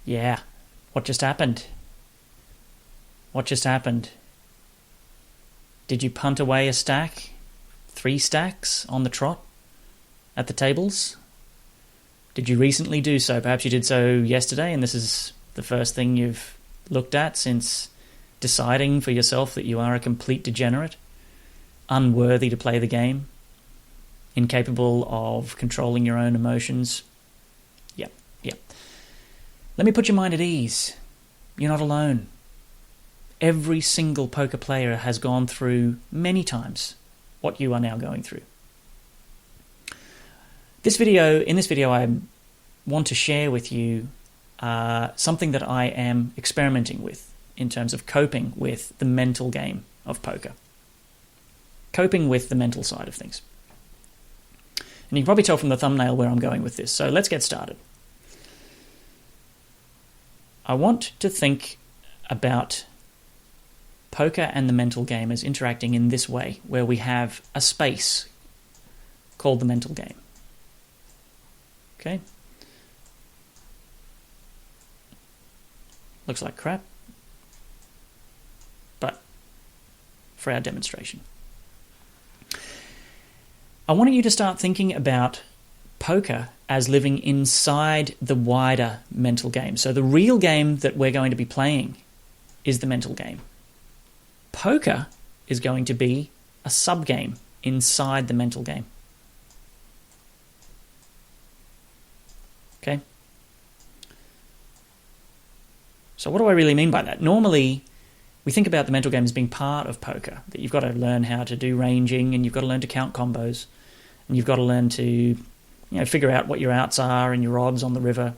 Yeah. What just happened? What just happened? Did you punt away a stack? 3 stacks on the trot? At the tables? Did you recently do so? Perhaps you did so yesterday, and this is the first thing you've looked at since deciding for yourself that you are a complete degenerate, unworthy to play the game, incapable of controlling your own emotions. Yep. Let me put your mind at ease. You're not alone. Every single poker player has gone through many times what you are now going through. In this video, I want to share with you something that I am experimenting with in terms of coping with the mental game of poker. Coping with the mental side of things. And you can probably tell from the thumbnail where I'm going with this, so let's get started. I want to think about poker and the mental game as interacting in this way, where we have a space called the mental game. Okay? Looks like crap, but for our demonstration. I want you to start thinking about poker as living inside the wider mental game. So the real game that we're going to be playing is the mental game. Poker is going to be a sub-game inside the mental game. Okay? So what do I really mean by that? Normally, we think about the mental game as being part of poker, that you've got to learn how to do ranging, and you've got to learn to count combos, and you've got to learn to figure out what your outs are and your odds on the river.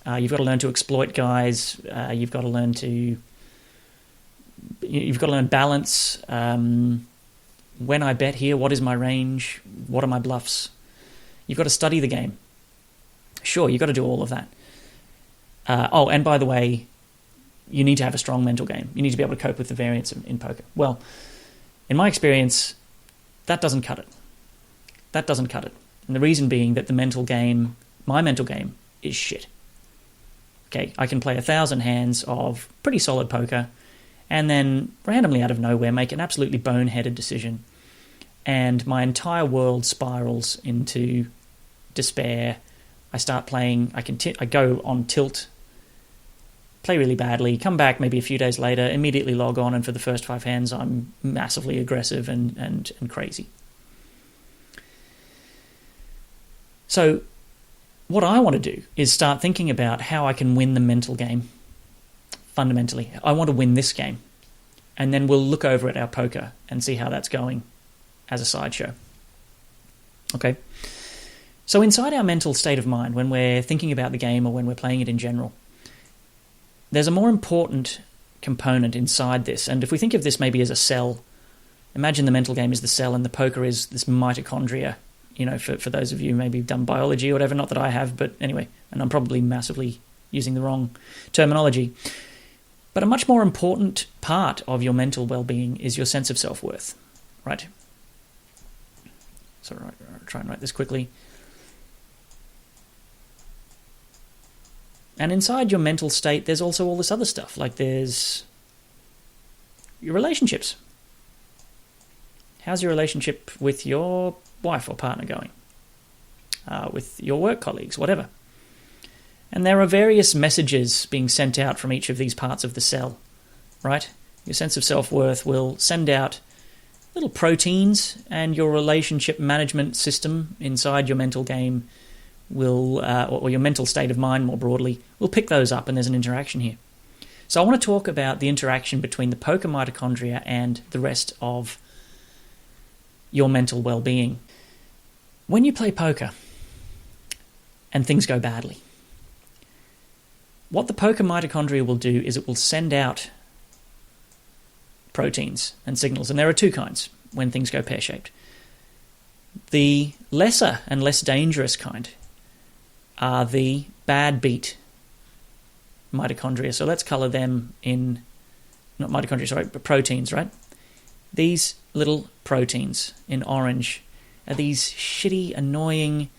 You've got to learn to exploit guys. You've got to learn balance. When I bet here, what is my range? What are my bluffs? You've got to study the game. Sure, you've got to do all of that. And by the way, you need to have a strong mental game. You need to be able to cope with the variance in poker. Well, in my experience, that doesn't cut it. That doesn't cut it. And the reason being that my mental game, is shit. Okay, I can play 1,000 hands of pretty solid poker and then randomly out of nowhere make an absolutely boneheaded decision, and my entire world spirals into despair. I start playing, I go on tilt, play really badly, come back maybe a few days later, immediately log on, and for the first 5 hands I'm massively aggressive and crazy. So what I want to do is start thinking about how I can win the mental game. Fundamentally, I want to win this game. And then we'll look over at our poker and see how that's going as a sideshow. Okay? So inside our mental state of mind, when we're thinking about the game or when we're playing it in general, there's a more important component inside this. And if we think of this maybe as a cell, imagine the mental game is the cell and the poker is this mitochondria. For those of you maybe done biology or whatever, not that I have, but anyway, and I'm probably massively using the wrong terminology. But a much more important part of your mental well-being is your sense of self-worth, right? So I'll try and write this quickly. And inside your mental state, there's also all this other stuff, like there's your relationships. How's your relationship with your wife or partner going? With your work colleagues, whatever. And there are various messages being sent out from each of these parts of the cell, right? Your sense of self-worth will send out little proteins, and your relationship management system inside your mental game will, or your mental state of mind more broadly, will pick those up, and there's an interaction here. So I want to talk about the interaction between the poker mitochondria and the rest of your mental well-being. When you play poker and things go badly, what the poker mitochondria will do is it will send out proteins and signals, and there are 2 kinds when things go pear-shaped. The lesser and less dangerous kind are the bad beat mitochondria. So let's colour them in, not mitochondria, sorry, but proteins, right? These little proteins in orange are these shitty, annoying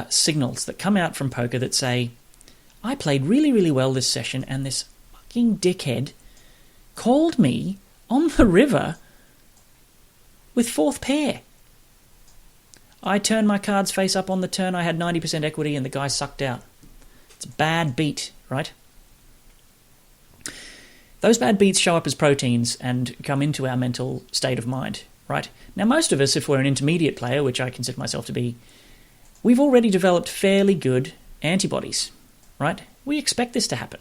signals that come out from poker that say, I played really, really well this session, and this fucking dickhead called me on the river with fourth pair. I turned my cards face up on the turn, I had 90% equity, and the guy sucked out. It's a bad beat, right? Those bad beats show up as proteins and come into our mental state of mind, right? Now, most of us, if we're an intermediate player, which I consider myself to be, we've already developed fairly good antibodies, right? We expect this to happen.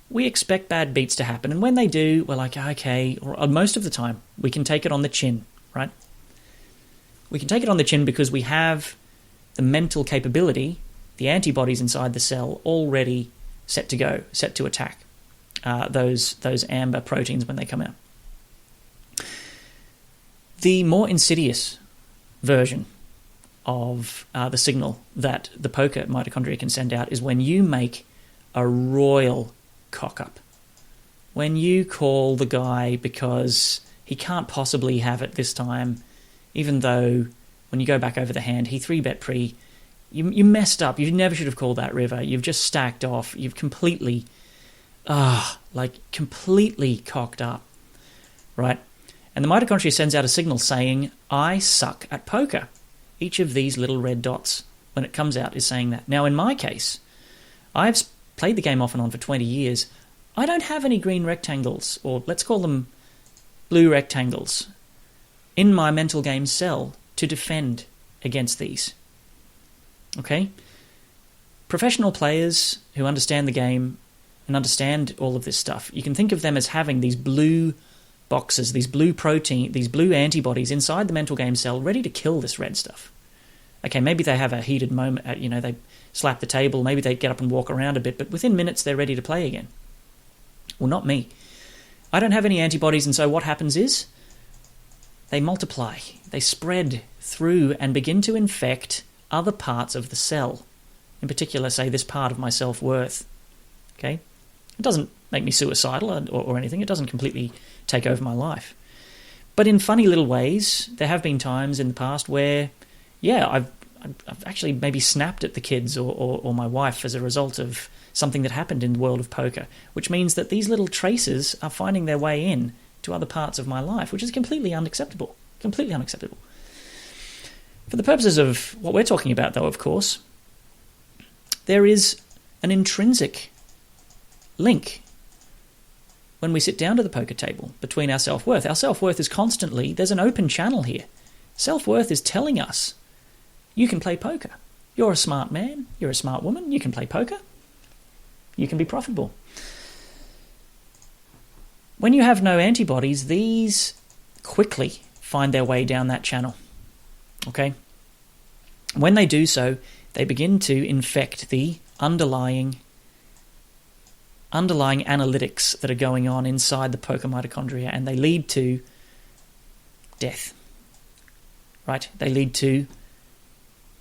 We expect bad beats to happen, and when they do, we're like, okay, or most of the time, we can take it on the chin, right? We can take it on the chin because we have the mental capability, the antibodies inside the cell already set to go, set to attack those amber proteins when they come out. The more insidious version of the signal that the poker mitochondria can send out is when you make a royal cock-up. When you call the guy because he can't possibly have it this time, even though when you go back over the hand, he 3-bet pre, you messed up. You never should have called that river. You've just stacked off. You've completely, completely cocked up, right? And the mitochondria sends out a signal saying, I suck at poker. Each of these little red dots, when it comes out, is saying that. Now, in my case, I've played the game off and on for 20 years. I don't have any green rectangles, or let's call them blue rectangles, in my mental game cell to defend against these. Okay? Professional players who understand the game and understand all of this stuff, you can think of them as having these blue boxes, these blue protein, these blue antibodies inside the mental game cell ready to kill this red stuff. Okay, maybe they have a heated moment, they slap the table, maybe they get up and walk around a bit, but within minutes they're ready to play again. Well, not me. I don't have any antibodies, and so what happens is they multiply, they spread through and begin to infect other parts of the cell. In particular, say, this part of my self-worth. Okay? It doesn't make me suicidal or anything. It doesn't completely take over my life. But in funny little ways, there have been times in the past where, I've actually maybe snapped at the kids or my wife as a result of something that happened in the world of poker, which means that these little traces are finding their way in to other parts of my life, which is completely unacceptable. Completely unacceptable. For the purposes of what we're talking about, though, of course, there is an intrinsic link when we sit down to the poker table between our self-worth. Our self-worth is constantly, there's an open channel here. Self-worth is telling us, you can play poker. You're a smart man, you're a smart woman, you can play poker. You can be profitable. When you have no antibodies, these quickly find their way down that channel. Okay? When they do so, they begin to infect the underlying analytics that are going on inside the poker mitochondria, and they lead to death. Right? They lead to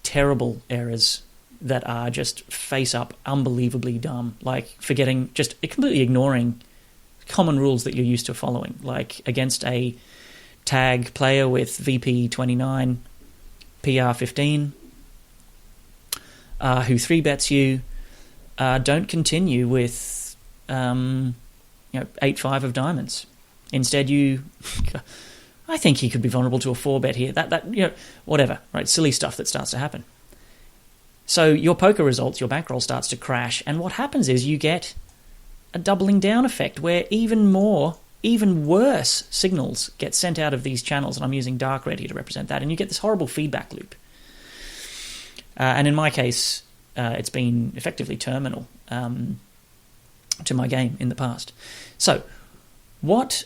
terrible errors that are just face up unbelievably dumb, like forgetting, just completely ignoring common rules that you're used to following, like against a tag player with VP 29, PR 15, who 3-bets you, don't continue with 8-5 of diamonds. Instead, I think he could be vulnerable to a 4-bet here. Whatever, right? Silly stuff that starts to happen. So your poker results, your bankroll starts to crash, and what happens is you get a doubling down effect where even worse signals get sent out of these channels, and I'm using dark red here to represent that, and you get this horrible feedback loop. And in my case, it's been effectively terminal to my game in the past. So what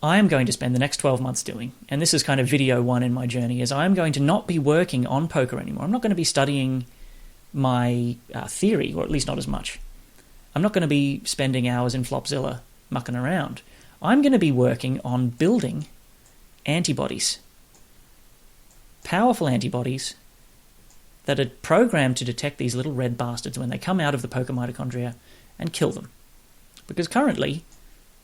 I am going to spend the next 12 months doing, and this is kind of video one in my journey, is I am going to not be working on poker anymore. I'm not going to be studying my theory, or at least not as much. I'm not going to be spending hours in Flopzilla mucking around. I'm going to be working on building antibodies. Powerful antibodies that are programmed to detect these little red bastards when they come out of the poker mitochondria and kill them. Because currently,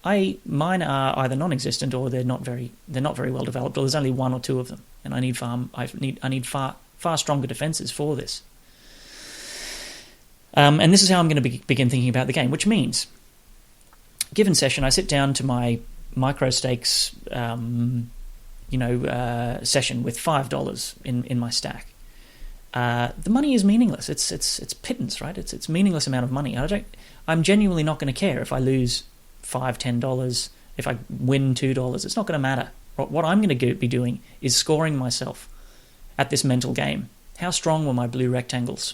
mine are either non-existent or they're not very well developed, or there's only one or two of them, and I need far far stronger defenses for this. And this is how I'm going to begin thinking about the game, which means, given session, I sit down to my micro stakes, session with $5 in my stack. The money is meaningless. It's pittance, right? It's meaningless amount of money. I'm genuinely not going to care if I lose $5, $10, if I win $2. It's not going to matter. What I'm going to be doing is scoring myself at this mental game. How strong were my blue rectangles?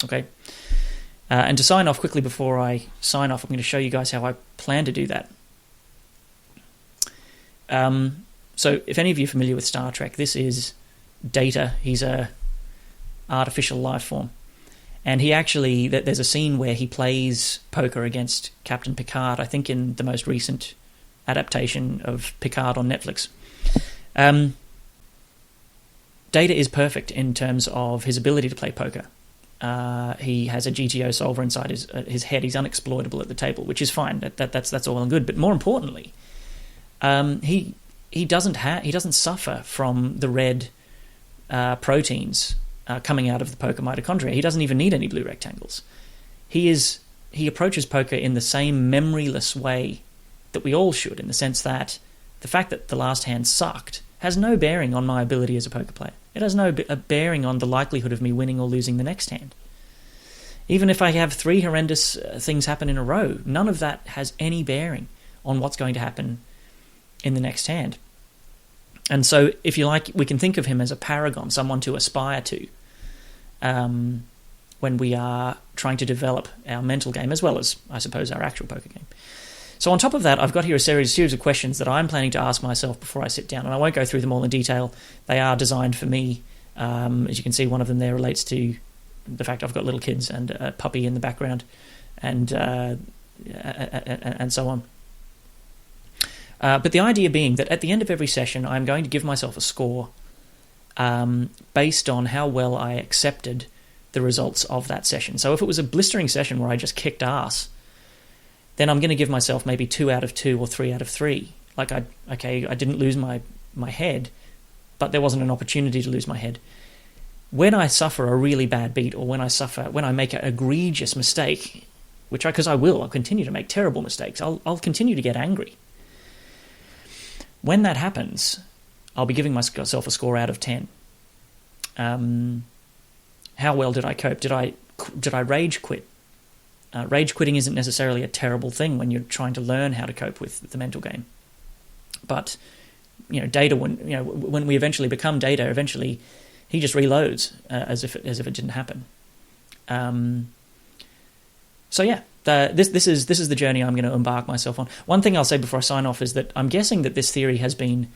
Okay. And to sign off quickly before I sign off, I'm going to show you guys how I plan to do that. So if any of you are familiar with Star Trek, this is Data. He's a artificial life form. And he actually, there's a scene where he plays poker against Captain Picard, I think in the most recent adaptation of Picard on Netflix. Data is perfect in terms of his ability to play poker. He has a GTO solver inside his head. He's unexploitable at the table, which is fine. That's all well and good. But more importantly, he doesn't suffer from the red proteins coming out of the poker mitochondria. He doesn't even need any blue rectangles. He approaches poker in the same memoryless way that we all should, in the sense that the fact that the last hand sucked has no bearing on my ability as a poker player. It has no bearing on the likelihood of me winning or losing the next hand. Even if I have 3 horrendous things happen in a row, none of that has any bearing on what's going to happen in the next hand. And so, if you like, we can think of him as a paragon, someone to aspire to when we are trying to develop our mental game, as well as, I suppose, our actual poker game. So on top of that, I've got here a series of questions that I'm planning to ask myself before I sit down, and I won't go through them all in detail. They are designed for me. As you can see, one of them there relates to the fact I've got little kids and a puppy in the background, and so on. But the idea being that at the end of every session, I'm going to give myself a score based on how well I accepted the results of that session. So if it was a blistering session where I just kicked ass, then I'm going to give myself maybe 2 out of 2 or 3 out of 3. Like, I didn't lose my head, but there wasn't an opportunity to lose my head. When I suffer a really bad beat, or when I make an egregious mistake, because I'll continue to make terrible mistakes. I'll continue to get angry. When that happens, I'll be giving myself a score out of 10. How well did I cope? Did I rage quit? Rage quitting isn't necessarily a terrible thing when you're trying to learn how to cope with the mental game. But Data, when we eventually become Data, eventually he just reloads as if it didn't happen. This is the journey I'm going to embark myself on. One thing I'll say before I sign off is that I'm guessing that this theory has been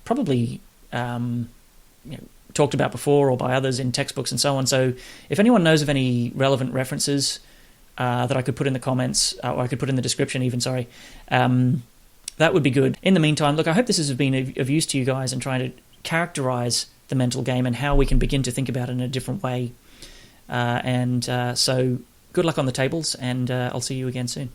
probably talked about before or by others in textbooks and so on. So if anyone knows of any relevant references that I could put in the comments, or I could put in the description even, that would be good. In the meantime, look, I hope this has been of use to you guys in trying to characterize the mental game and how we can begin to think about it in a different way. So good luck on the tables, and I'll see you again soon.